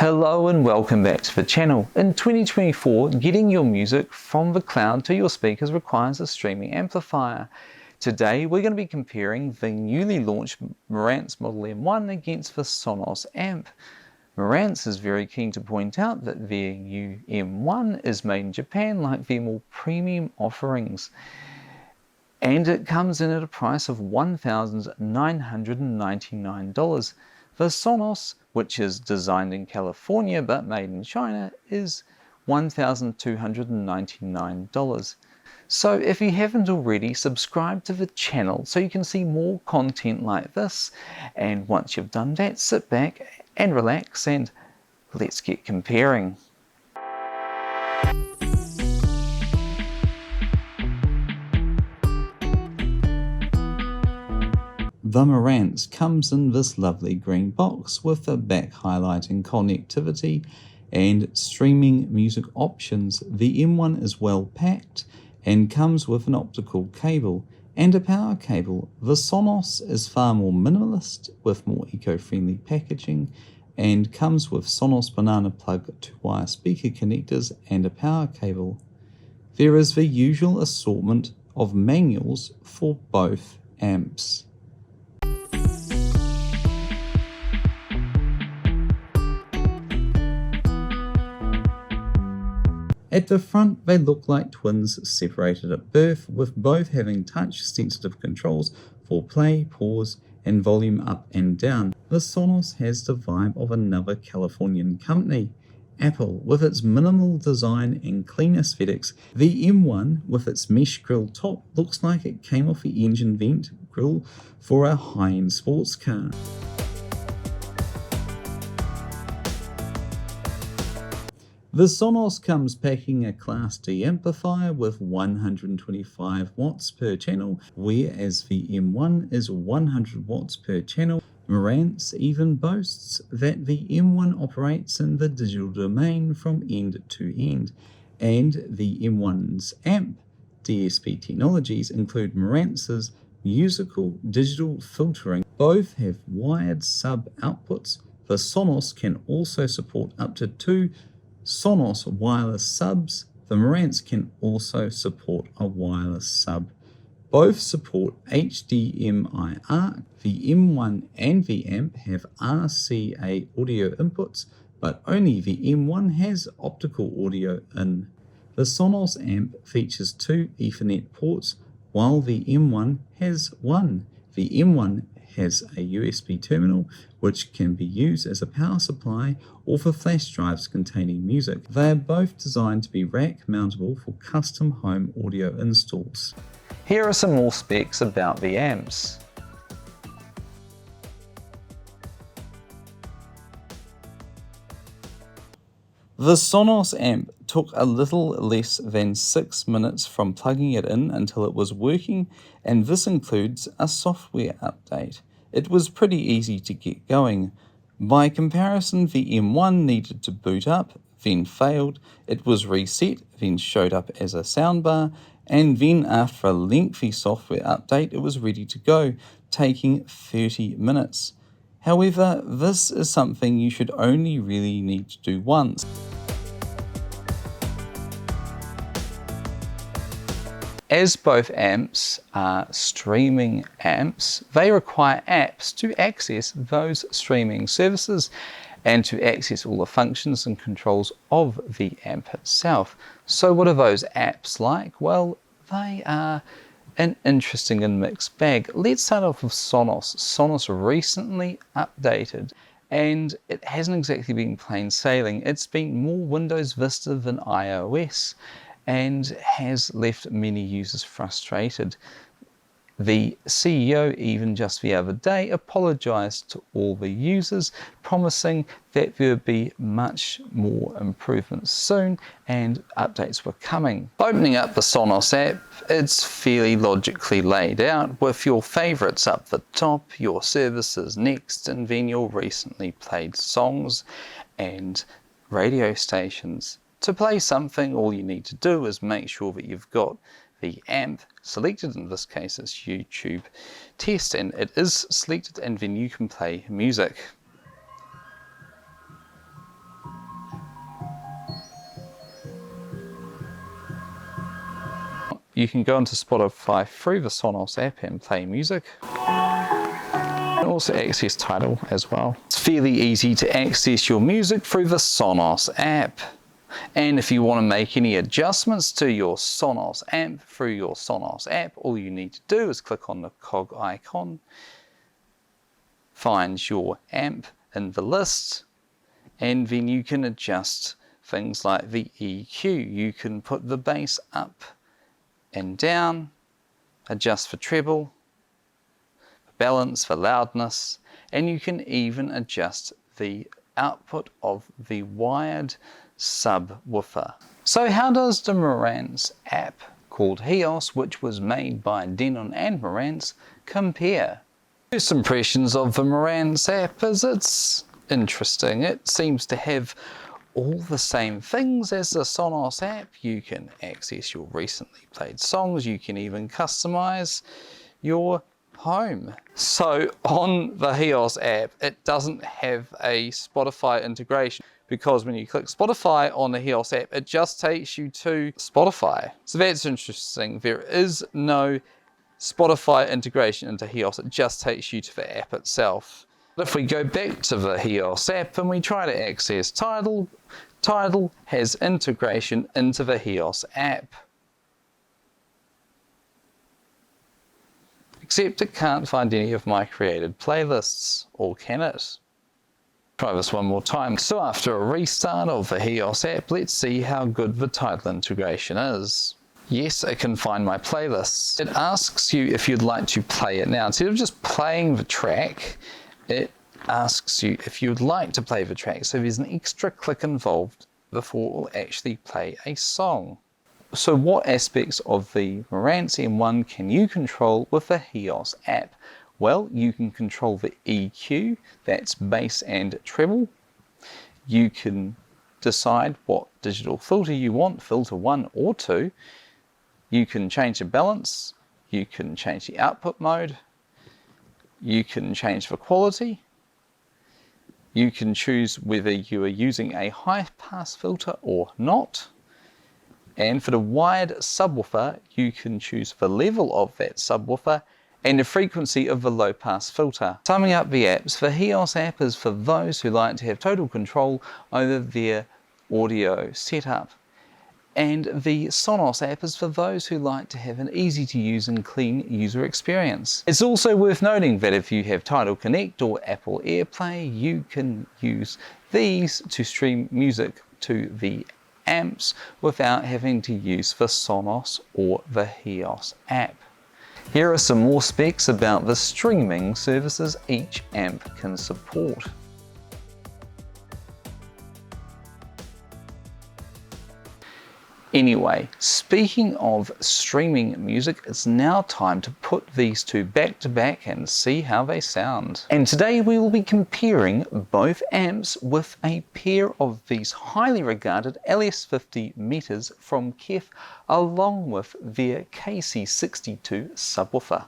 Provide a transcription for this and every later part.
Hello and welcome back to the channel. In 2024, getting your music from the cloud to your speakers requires a streaming amplifier. Today we're going to be comparing the newly launched Marantz Model M1 against the Sonos amp. Marantz is very keen to point out that their new M1 is made in Japan like their more premium offerings. And it comes in at a price of $1,999. The Sonos, which is designed in California but made in China, is $1,299. So if you haven't already, subscribe to the channel so you can see more content like this. And once you've done that, sit back and relax and let's get comparing. The Marantz comes in this lovely green box with the back highlighting connectivity and streaming music options. The M1 is well packed and comes with an optical cable and a power cable. The Sonos is far more minimalist with more eco-friendly packaging and comes with Sonos banana plug to wire speaker connectors and a power cable. There is the usual assortment of manuals for both amps. At the front, they look like twins separated at birth, with both having touch-sensitive controls for play, pause, and volume up and down. The Sonos has the vibe of another Californian company, Apple, with its minimal design and clean aesthetics. The M1, with its mesh grille top, looks like it came off the engine vent grille for a high-end sports car. The Sonos comes packing a Class D amplifier with 125 watts per channel, whereas the M1 is 100 watts per channel. Marantz even boasts that the M1 operates in the digital domain from end to end, and the M1's amp DSP technologies include Marantz's musical digital filtering. Both have wired sub outputs. The Sonos can also support up to 2 Sonos wireless subs. The Marantz can also support a wireless sub. Both support HDMI ARC. The M1 and the amp have RCA audio inputs, but only the M1 has optical audio in. The Sonos amp features 2 Ethernet ports, while the M1 has 1. The M1 has a USB terminal which can be used as a power supply or for flash drives containing music. They are both designed to be rack mountable for custom home audio installs. Here are some more specs about the amps. The Sonos amp took a little less than 6 minutes from plugging it in until it was working, and this includes a software update. It was pretty easy to get going. By comparison, the M1 needed to boot up, then failed, it was reset, then showed up as a soundbar, and then after a lengthy software update it was ready to go, taking 30 minutes. However, this is something you should only really need to do once. As both amps are streaming amps, they require apps to access those streaming services and to access all the functions and controls of the amp itself. So what are those apps like? Well, they are an interesting and mixed bag. Let's start off with Sonos. Sonos recently updated, and it hasn't exactly been plain sailing. It's been more Windows Vista than iOS, and has left many users frustrated. The CEO even just the other day apologized to all the users, promising that there would be much more improvements soon and updates were coming. Opening up the Sonos app, it's fairly logically laid out with your favorites up the top, your services next, and then your recently played songs and radio stations. To play something, all you need to do is make sure that you've got the amp selected. In this case it's YouTube test, and it is selected, and then you can play music. You can go into Spotify through the Sonos app and play music. And also access Tidal as well. It's fairly easy to access your music through the Sonos app. And if you want to make any adjustments to your Sonos amp through your Sonos app, all you need to do is click on the cog icon, find your amp in the list, and then you can adjust things like the EQ. You can put the bass up and down, adjust for treble, balance, for loudness, and you can even adjust the output of the wired subwoofer. So how does the Marantz app called HEOS, which was made by Denon and Marantz, compare? First impressions of the Marantz app is it's interesting. It seems to have all the same things as the Sonos app. You can access your recently played songs, you can even customize your home. So on the HEOS app, it doesn't have a Spotify integration, because when you click Spotify on the HEOS app, it just takes you to Spotify. So that's interesting. There is no Spotify integration into HEOS, it just takes you to the app itself. But if we go back to the HEOS app and we try to access Tidal, Tidal has integration into the HEOS app. Except it can't find any of my created playlists, or can it? Try this one more time. So after a restart of the HEOS app, let's see how good the Tidal integration is. Yes, it can find my playlists. It asks you if you'd like to play it now. Instead of just playing the track, it asks you if you'd like to play the track. So there's an extra click involved before it will actually play a song. So what aspects of the Marantz M1 can you control with the HEOS app? Well, you can control the EQ, that's bass and treble. You can decide what digital filter you want, filter 1 or 2. You can change the balance, you can change the output mode, you can change the quality, you can choose whether you are using a high pass filter or not. And for the wired subwoofer, you can choose the level of that subwoofer and the frequency of the low pass filter. Summing up the apps, the HEOS app is for those who like to have total control over their audio setup. And the Sonos app is for those who like to have an easy to use and clean user experience. It's also worth noting that if you have Tidal Connect or Apple AirPlay, you can use these to stream music to the amps without having to use the Sonos or the HEOS app. Here are some more specs about the streaming services each amp can support. Anyway, speaking of streaming music, it's now time to put these two back to back and see how they sound. And today we will be comparing both amps with a pair of these highly regarded LS50 meters from Kef, along with their KC62 subwoofer.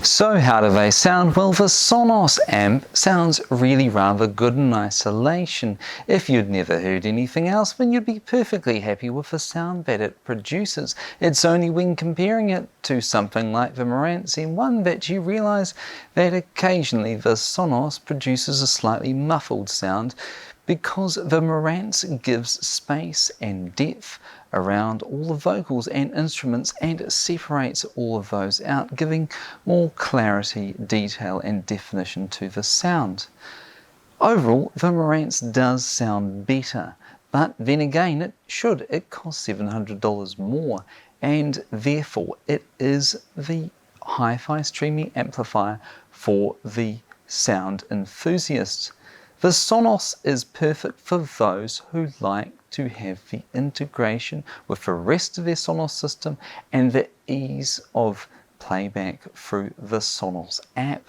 So how do they sound? Well, the Sonos amp sounds really rather good in isolation. If you'd never heard anything else, then you'd be perfectly happy with the sound that it produces. It's only when comparing it to something like the Marantz M1 that you realise that occasionally the Sonos produces a slightly muffled sound, because the Marantz gives space and depth around all the vocals and instruments and separates all of those out, giving more clarity, detail and definition to the sound. Overall, the Marantz does sound better, but then again it should. It costs $700 more, and therefore it is the hi-fi streaming amplifier for the sound enthusiasts. The Sonos is perfect for those who like to have the integration with the rest of their Sonos system and the ease of playback through the Sonos app.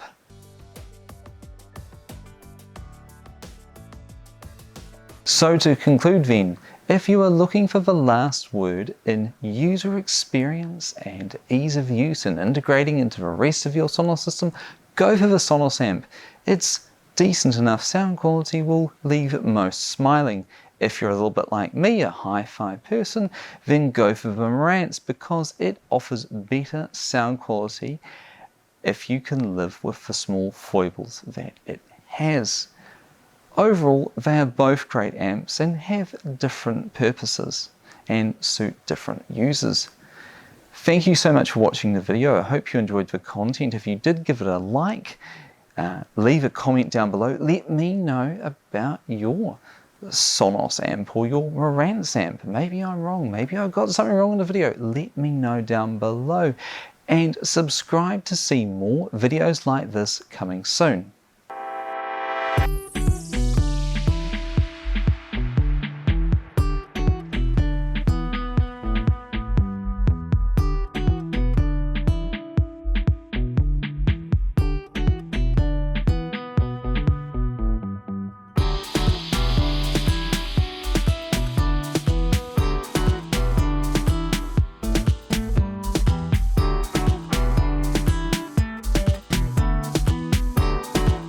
So to conclude then, if you are looking for the last word in user experience and ease of use and integrating into the rest of your Sonos system, go for the Sonos amp. Its decent enough sound quality will leave most smiling. If you're a little bit like me, a hi-fi person, then go for the Marantz because it offers better sound quality if you can live with the small foibles that it has. Overall, they are both great amps and have different purposes and suit different users. Thank you so much for watching the video. I hope you enjoyed the content. If you did, give it a like, leave a comment down below. Let me know about your Sonos amp or your Marantz amp. Maybe I'm wrong. Maybe I got something wrong in the video. Let me know down below. And subscribe to see more videos like this coming soon.